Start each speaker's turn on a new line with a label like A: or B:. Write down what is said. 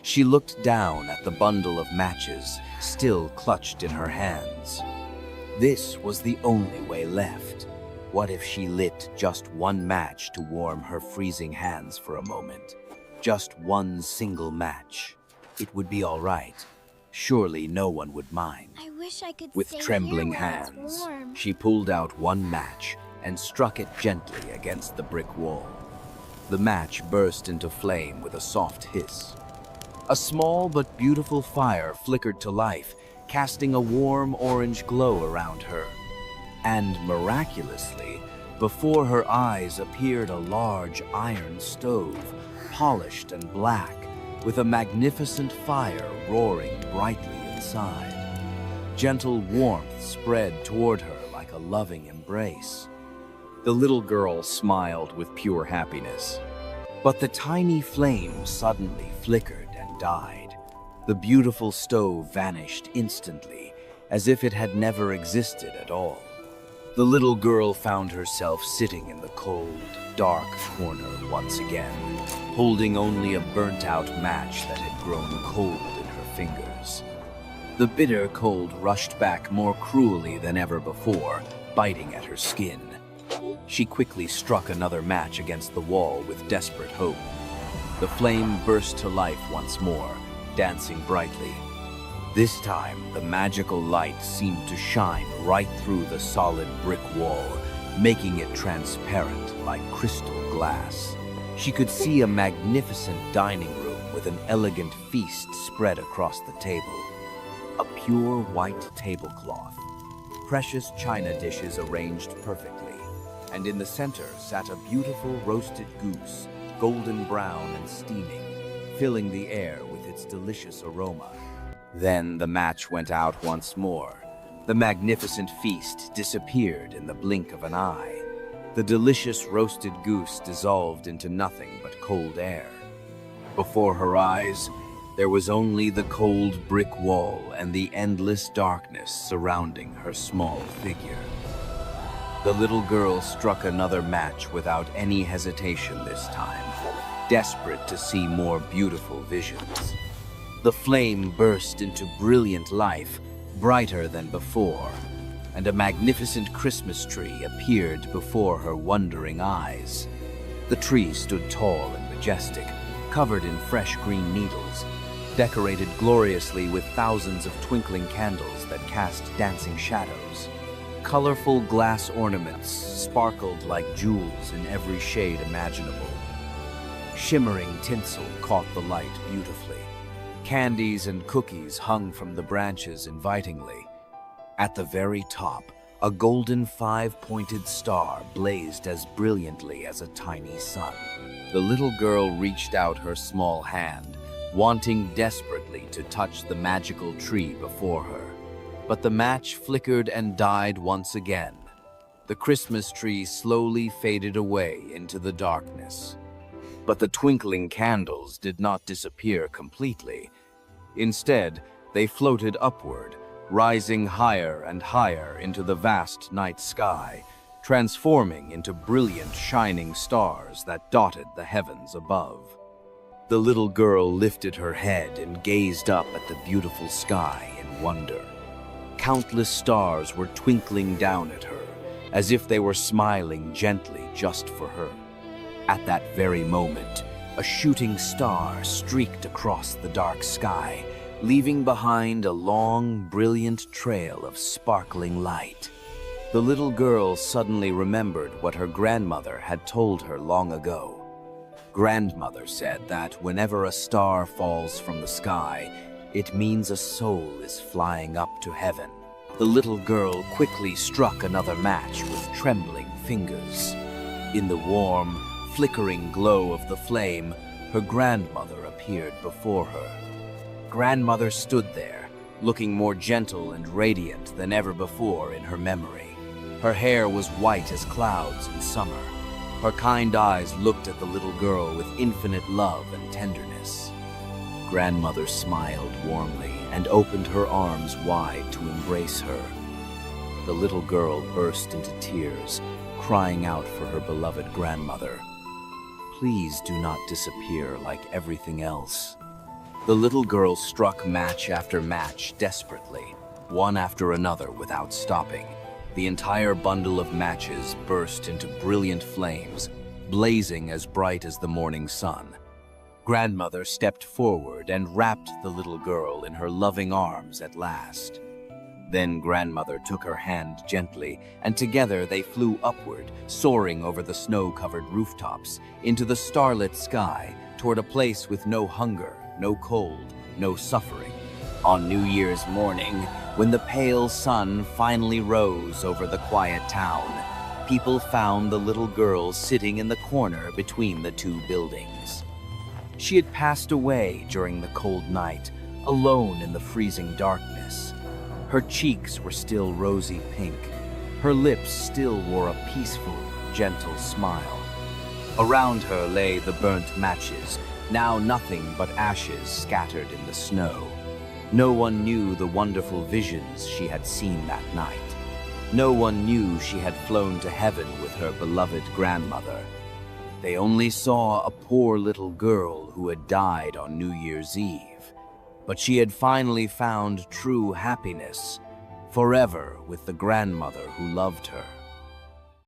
A: She looked down at the bundle of matches still clutched in her hands. This was the only way left. What if she lit just one match to warm her freezing hands for a moment? Just one single match. It would be all right. Surely no one would mind.
B: I wish I could
A: With
B: stay
A: trembling
B: here where it's
A: hands,
B: warm.
A: she pulled out one match and struck it gently against the brick wall. The match burst into flame with a soft hiss. A small but beautiful fire flickered to life, casting a warm orange glow around her. And miraculously, before her eyes appeared a large iron stove, polished and black, with a magnificent fire roaring brightly inside. Gentle warmth spread toward her like a loving embrace. The little girl smiled with pure happiness. But the tiny flame suddenly flickered and died. The beautiful stove vanished instantly, as if it had never existed at all. The little girl found herself sitting in the cold, dark corner once again, holding only a burnt-out match that had grown cold in her fingers. The bitter cold rushed back more cruelly than ever before, biting at her skin. She quickly struck another match against the wall with desperate hope. The flame burst to life once more, dancing brightly. This time, the magical light seemed to shine right through the solid brick wall, making it transparent like crystal glass. She could see a magnificent dining room with an elegant feast spread across the table. A pure white tablecloth, precious china dishes arranged perfectly, and in the center sat a beautiful roasted goose, golden brown and steaming, filling the air with its delicious aroma. Then the match went out once more. The magnificent feast disappeared in the blink of an eye. The delicious roasted goose dissolved into nothing but cold air. Before her eyes, there was only the cold brick wall and the endless darkness surrounding her small figure. The little girl struck another match without any hesitation this time, desperate to see more beautiful visions. The flame burst into brilliant life, brighter than before, and a magnificent Christmas tree appeared before her wondering eyes. The tree stood tall and majestic, covered in fresh green needles, decorated gloriously with thousands of twinkling candles that cast dancing shadows. Colorful glass ornaments sparkled like jewels in every shade imaginable. Shimmering tinsel caught the light beautifully. Candies and cookies hung from the branches invitingly. At the very top, a golden five-pointed star blazed as brilliantly as a tiny sun. The little girl reached out her small hand, wanting desperately to touch the magical tree before her. But the match flickered and died once again. The Christmas tree slowly faded away into the darkness. But the twinkling candles did not disappear completely. Instead, they floated upward, rising higher and higher into the vast night sky, transforming into brilliant shining stars that dotted the heavens above. The little girl lifted her head and gazed up at the beautiful sky in wonder. Countless stars were twinkling down at her, as if they were smiling gently just for her. At that very moment, a shooting star streaked across the dark sky, leaving behind a long, brilliant trail of sparkling light. The little girl suddenly remembered what her grandmother had told her long ago. Grandmother said that whenever a star falls from the sky, it means a soul is flying up to heaven. The little girl quickly struck another match with trembling fingers. In the warm, flickering glow of the flame, her grandmother appeared before her. Grandmother stood there, looking more gentle and radiant than ever before in her memory. Her hair was white as clouds in summer. Her kind eyes looked at the little girl with infinite love and tenderness. Grandmother smiled warmly and opened her arms wide to embrace her. The little girl burst into tears, crying out for her beloved grandmother. "Please do not disappear like everything else." The little girl struck match after match desperately, one after another without stopping. The entire bundle of matches burst into brilliant flames, blazing as bright as the morning sun. Grandmother stepped forward and wrapped the little girl in her loving arms at last. Then Grandmother took her hand gently, and together they flew upward, soaring over the snow-covered rooftops, into the starlit sky, toward a place with no hunger, no cold, no suffering. On New Year's morning, when the pale sun finally rose over the quiet town, people found the little girl sitting in the corner between the two buildings. She had passed away during the cold night, alone in the freezing darkness. Her cheeks were still rosy pink. Her lips still wore a peaceful, gentle smile. Around her lay the burnt matches, now nothing but ashes scattered in the snow. No one knew the wonderful visions she had seen that night. No one knew she had flown to heaven with her beloved grandmother. They only saw a poor little girl who had died on New Year's Eve. But she had finally found true happiness, forever with the grandmother who loved her.